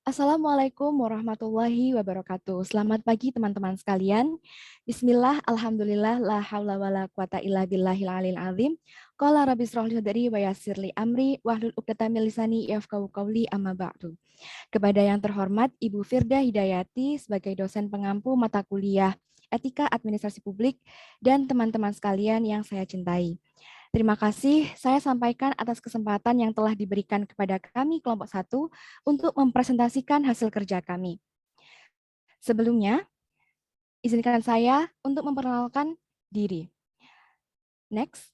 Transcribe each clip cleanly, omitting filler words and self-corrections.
Assalamualaikum warahmatullahi wabarakatuh. Selamat pagi teman-teman sekalian. Bismillah, alhamdulillah, la haula wala quwata illa billahil alil azim. Qala rabbi shrah li sadri wa yassir li amri wahlul 'uqdatam min lisani yafqahu qawli amma ba'du. Kepada yang terhormat Ibu Firda Hidayati sebagai dosen pengampu mata kuliah Etika Administrasi Publik dan teman-teman sekalian yang saya cintai. Terima kasih saya sampaikan atas kesempatan yang telah diberikan kepada kami kelompok 1 untuk mempresentasikan hasil kerja kami. Sebelumnya, izinkan saya untuk memperkenalkan diri. Next.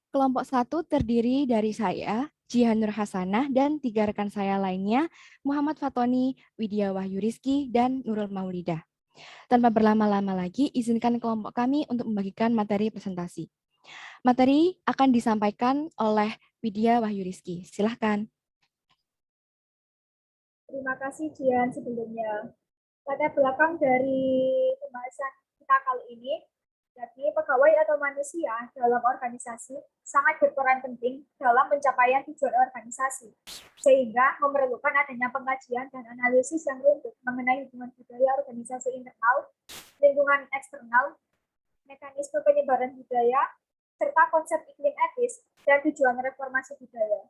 Kelompok 1 terdiri dari saya, Jihan Nur Hasanah, dan 3 rekan saya lainnya, Muhammad Fatoni, Widya Wahyu Rizky, dan Nurul Maulidah. Tanpa berlama-lama lagi, izinkan kelompok kami untuk membagikan materi presentasi. Materi akan disampaikan oleh Widya Wahyu Rizky. Silahkan. Terima kasih Jian sebelumnya. Latar belakang dari pembahasan kita kali ini, jadi pegawai atau manusia dalam organisasi sangat berperan penting dalam pencapaian tujuan organisasi, sehingga memerlukan adanya pengkajian dan analisis yang runtut mengenai hubungan budaya organisasi internal, lingkungan eksternal, mekanisme penyebaran budaya, serta konsep iklim etis dan tujuan reformasi budaya.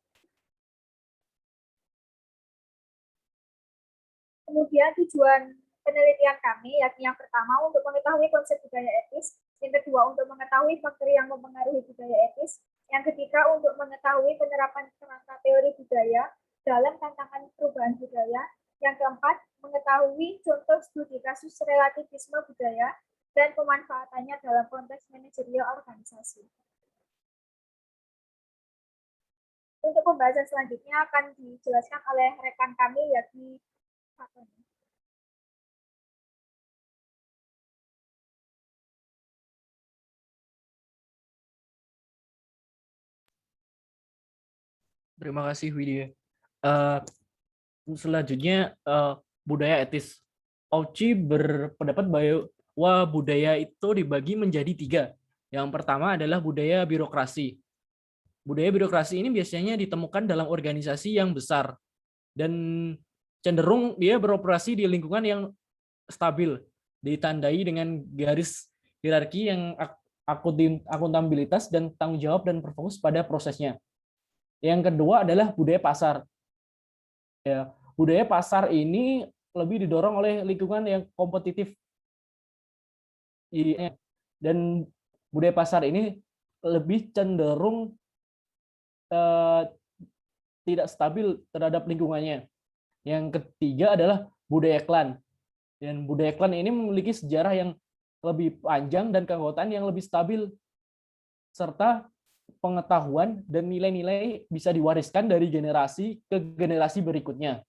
Kemudian tujuan penelitian kami, yakni yang pertama untuk mengetahui konsep budaya etis, yang kedua untuk mengetahui faktor yang mempengaruhi budaya etis, yang ketiga untuk mengetahui penerapan kerangka teori budaya dalam tantangan perubahan budaya, yang keempat mengetahui contoh studi kasus relativisme budaya dan pemanfaatannya dalam konteks manajerial organisasi. Untuk pembahasan selanjutnya akan dijelaskan oleh rekan kami, yakni Fatoni. Terima kasih Widya. Selanjutnya budaya etis. Auci berpendapat bahwa budaya itu dibagi menjadi 3. Yang pertama adalah budaya birokrasi. Budaya birokrasi ini biasanya ditemukan dalam organisasi yang besar dan cenderung dia beroperasi di lingkungan yang stabil, ditandai dengan garis hierarki yang akuntabilitas dan tanggung jawab dan berfokus pada prosesnya. Yang kedua adalah budaya pasar. Ya, budaya pasar ini lebih didorong oleh lingkungan yang kompetitif. Dan budaya pasar ini lebih cenderung tidak stabil terhadap lingkungannya. Yang ketiga adalah budaya klan. Dan budaya klan ini memiliki sejarah yang lebih panjang dan keanggotaan yang lebih stabil, serta pengetahuan dan nilai-nilai bisa diwariskan dari generasi ke generasi berikutnya.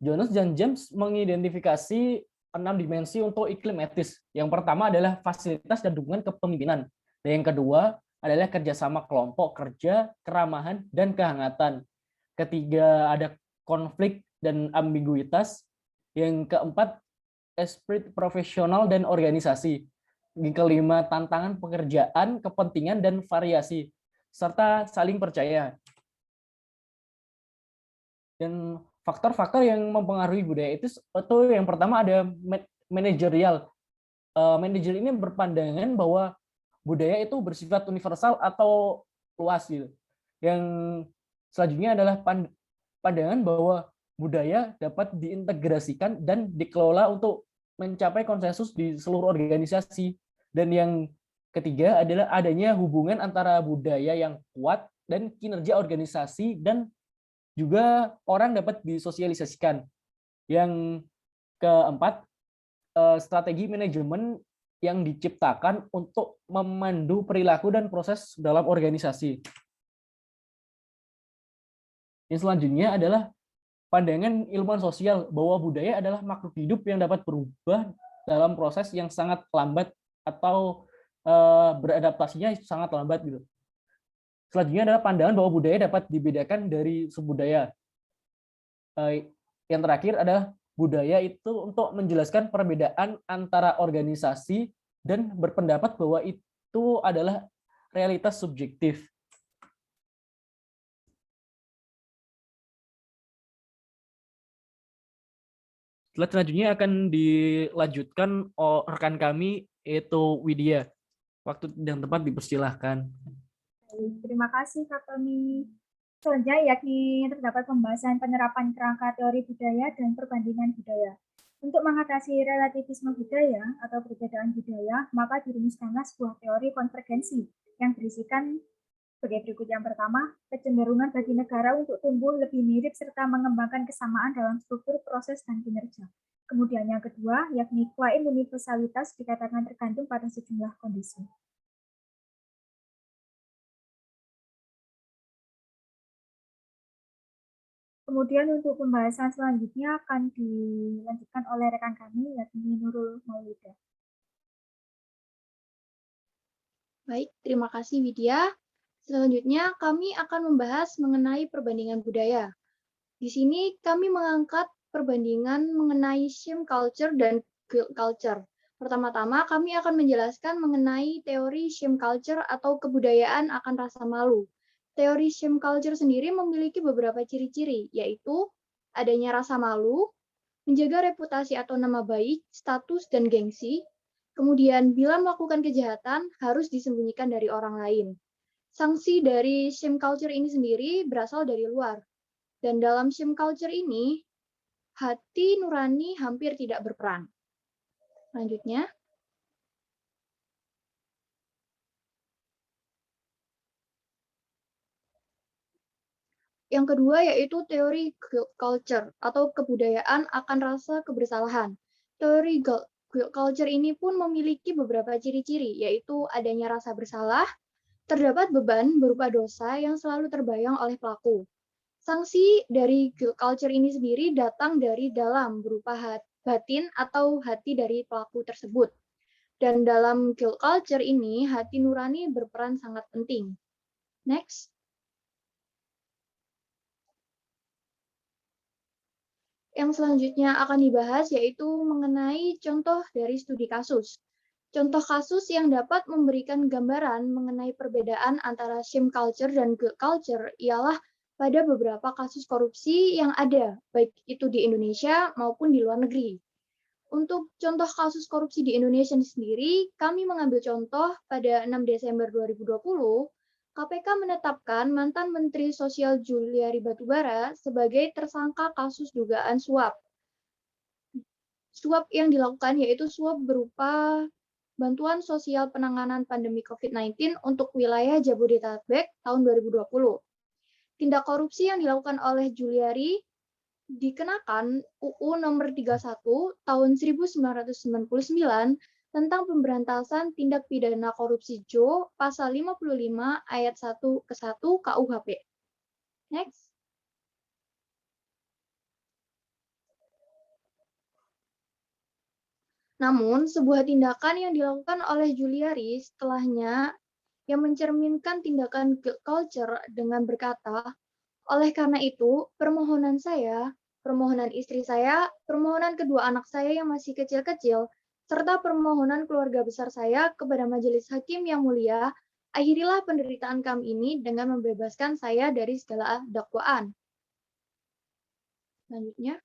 Jones dan James mengidentifikasi 6 dimensi untuk iklim etis. Yang pertama adalah fasilitas dan dukungan kepemimpinan. Dan yang kedua adalah kerjasama kelompok kerja, keramahan, dan kehangatan. Ketiga ada konflik dan ambiguitas. Yang keempat, esprit profesional dan organisasi. Yang kelima, tantangan pekerjaan, kepentingan, dan variasi, serta saling percaya. Dan faktor-faktor yang mempengaruhi budaya itu yang pertama ada manajerial. Manajer ini berpandangan bahwa budaya itu bersifat universal atau luas gitu. Yang selanjutnya adalah pandangan bahwa budaya dapat diintegrasikan dan dikelola untuk mencapai konsensus di seluruh organisasi. Dan yang ketiga adalah adanya hubungan antara budaya yang kuat dan kinerja organisasi, dan juga orang dapat disosialisasikan. Yang keempat, strategi manajemen yang diciptakan untuk memandu perilaku dan proses dalam organisasi. Yang selanjutnya adalah pandangan ilmuwan sosial bahwa budaya adalah makhluk hidup yang dapat berubah dalam proses yang sangat lambat atau beradaptasinya sangat lambat gitu. Selanjutnya adalah pandangan bahwa budaya dapat dibedakan dari subbudaya. yang terakhir adalah budaya itu untuk menjelaskan perbedaan antara organisasi dan berpendapat bahwa itu adalah realitas subjektif. Slide selanjutnya akan dilanjutkan rekan kami, yaitu Widya. Waktu dan tempat dipersilahkan. Terima kasih Kak Tony. Selanjutnya yakni terdapat pembahasan penerapan kerangka teori budaya dan perbandingan budaya. Untuk mengatasi relativisme budaya atau perbedaan budaya, maka dirumuskanlah sebuah teori konvergensi yang berisikan sebagai berikut. Yang pertama, kecenderungan bagi negara untuk tumbuh lebih mirip serta mengembangkan kesamaan dalam struktur, proses, dan kinerja. Kemudian yang kedua, yakni klaim universalitas dikatakan tergantung pada sejumlah kondisi. Kemudian untuk pembahasan selanjutnya akan dilanjutkan oleh rekan kami, yakni Nurul Maulida. Baik, terima kasih Widya. Selanjutnya kami akan membahas mengenai perbandingan budaya. Di sini kami mengangkat perbandingan mengenai shame culture dan guilt culture. Pertama-tama kami akan menjelaskan mengenai teori shame culture atau kebudayaan akan rasa malu. Teori shame culture sendiri memiliki beberapa ciri-ciri, yaitu adanya rasa malu, menjaga reputasi atau nama baik, status, dan gengsi. Kemudian, bila melakukan kejahatan, harus disembunyikan dari orang lain. Sanksi dari shame culture ini sendiri berasal dari luar. Dan dalam shame culture ini, hati nurani hampir tidak berperan. Selanjutnya, yang kedua yaitu teori guilt culture atau kebudayaan akan rasa kebersalahan. Teori guilt culture ini pun memiliki beberapa ciri-ciri, yaitu adanya rasa bersalah, terdapat beban berupa dosa yang selalu terbayang oleh pelaku. Sanksi dari guilt culture ini sendiri datang dari dalam berupa batin atau hati dari pelaku tersebut. Dan dalam guilt culture ini, hati nurani berperan sangat penting. Next. Yang selanjutnya akan dibahas yaitu mengenai contoh dari studi kasus. Contoh kasus yang dapat memberikan gambaran mengenai perbedaan antara shame culture dan guilt culture ialah pada beberapa kasus korupsi yang ada, baik itu di Indonesia maupun di luar negeri. Untuk contoh kasus korupsi di Indonesia sendiri, kami mengambil contoh pada 6 Desember 2020, KPK menetapkan mantan Menteri Sosial Juliari Batubara sebagai tersangka kasus dugaan suap. Suap yang dilakukan yaitu suap berupa bantuan sosial penanganan pandemi COVID-19 untuk wilayah Jabodetabek tahun 2020. Tindak korupsi yang dilakukan oleh Juliari dikenakan UU nomor 31 tahun 1999 tentang pemberantasan tindak pidana korupsi JO pasal 55 ayat 1 ke 1 KUHP. Next. Namun, sebuah tindakan yang dilakukan oleh Juliari setelahnya yang mencerminkan tindakan guilt culture dengan berkata, oleh karena itu, permohonan saya, permohonan istri saya, permohonan kedua anak saya yang masih kecil-kecil, serta permohonan keluarga besar saya kepada Majelis Hakim yang mulia, akhirilah penderitaan kami ini dengan membebaskan saya dari segala dakwaan. Selanjutnya.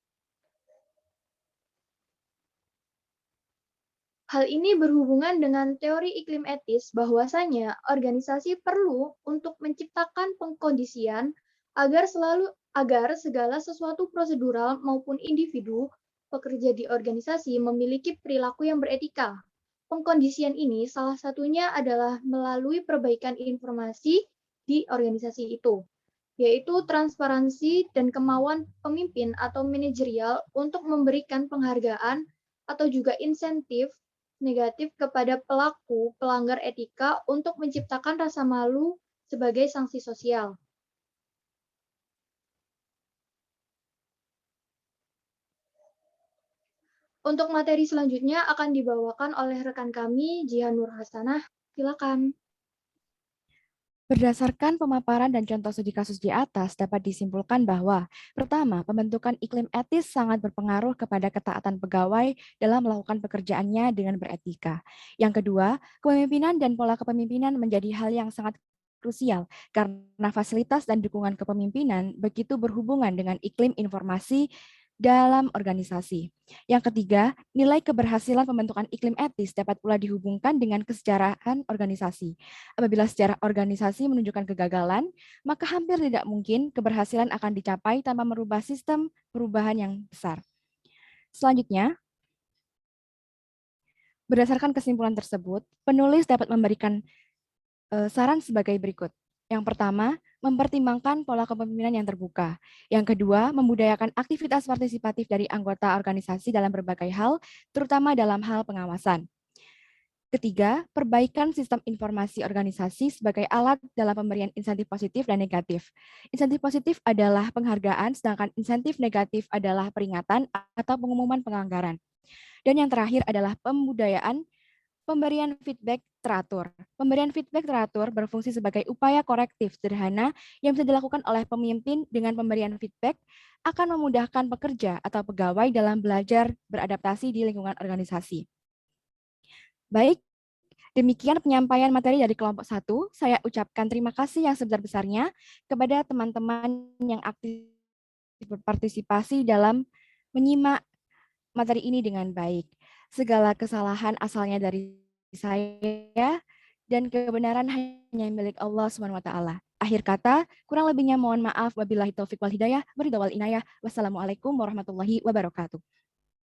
Hal ini berhubungan dengan teori iklim etis bahwasanya organisasi perlu untuk menciptakan pengkondisian agar segala sesuatu prosedural maupun individu pekerja di organisasi memiliki perilaku yang beretika. Pengkondisian ini salah satunya adalah melalui perbaikan informasi di organisasi itu, yaitu transparansi dan kemauan pemimpin atau manajerial untuk memberikan penghargaan atau juga insentif negatif kepada pelaku pelanggar etika untuk menciptakan rasa malu sebagai sanksi sosial. Untuk materi selanjutnya akan dibawakan oleh rekan kami, Jihan Nur Hasanah. Silakan. Berdasarkan pemaparan dan contoh studi kasus di atas, dapat disimpulkan bahwa, pertama, pembentukan iklim etis sangat berpengaruh kepada ketaatan pegawai dalam melakukan pekerjaannya dengan beretika. Yang kedua, kepemimpinan dan pola kepemimpinan menjadi hal yang sangat krusial karena fasilitas dan dukungan kepemimpinan begitu berhubungan dengan iklim informasi dalam organisasi. Yang ketiga, nilai keberhasilan pembentukan iklim etis dapat pula dihubungkan dengan kesejarahan organisasi. Apabila sejarah organisasi menunjukkan kegagalan, maka hampir tidak mungkin keberhasilan akan dicapai tanpa merubah sistem perubahan yang besar. Selanjutnya, berdasarkan kesimpulan tersebut, penulis dapat memberikan saran sebagai berikut. Yang pertama, mempertimbangkan pola kepemimpinan yang terbuka. Yang kedua, membudayakan aktivitas partisipatif dari anggota organisasi dalam berbagai hal, terutama dalam hal pengawasan. Ketiga, perbaikan sistem informasi organisasi sebagai alat dalam pemberian insentif positif dan negatif. Insentif positif adalah penghargaan, sedangkan insentif negatif adalah peringatan atau pengumuman penganggaran. Dan yang terakhir adalah pembudayaan pemberian feedback teratur. Pemberian feedback teratur berfungsi sebagai upaya korektif sederhana yang bisa dilakukan oleh pemimpin dengan pemberian feedback akan memudahkan pekerja atau pegawai dalam belajar beradaptasi di lingkungan organisasi. Baik, demikian penyampaian materi dari kelompok 1. Saya ucapkan terima kasih yang sebesar-besarnya kepada teman-teman yang aktif berpartisipasi dalam menyimak materi ini dengan baik. Segala kesalahan asalnya dari saya dan kebenaran hanya milik Allah SWT. Akhir kata, kurang lebihnya mohon maaf. Wabillahi taufiq wal hidayah, waridha wal inayah. Wassalamualaikum warahmatullahi wabarakatuh.